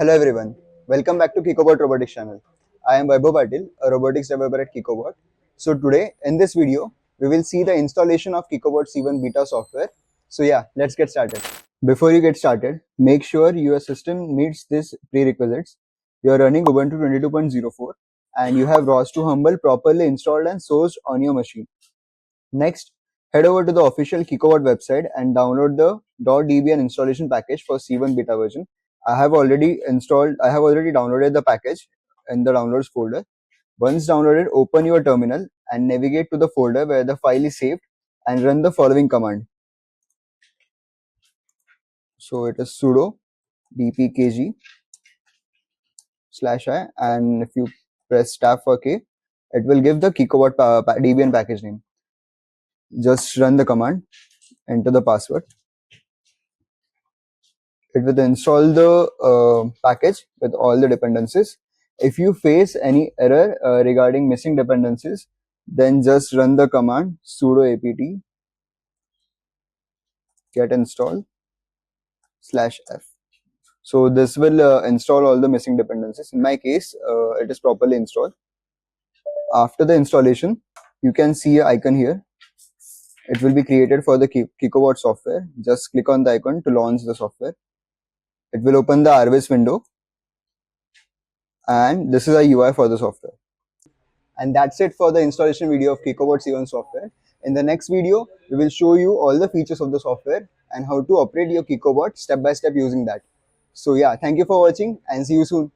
Hello everyone, welcome back to KIKOBOT Robotics channel. I am Vaibhav Patil, a robotics developer at KIKOBOT. So today in this video, we will see the installation of KIKOBOT C1 Beta software. So yeah, let's get started. Before you get started, make sure your system meets these prerequisites. You are running Ubuntu 22.04 and you have ROS to Humble properly installed and sourced on your machine. Next, head over to the official KIKOBOT website and download the .debian installation package for C1 beta version. I have already downloaded the package in the downloads folder. Once downloaded, open your terminal and navigate to the folder where the file is saved and run the following command. So it is sudo dpkg /i, and if you press tab for K, it will give the KIKOBOT debian package name. Just run the command, enter the password. It will install the package with all the dependencies. If you face any error regarding missing dependencies, then just run the command sudo apt-get install /f. So this will install all the missing dependencies. In my case, it is properly installed. After the installation, you can see an icon here. It will be created for the KIKOBOT software. Just click on the icon to launch the software. It will open the RVS window, and this is a UI for the software. And that's it for the installation video of KIKOBOT C1 software. In the next video, we will show you all the features of the software and how to operate your KIKOBOT step by step using that. So yeah, thank you for watching and see you soon.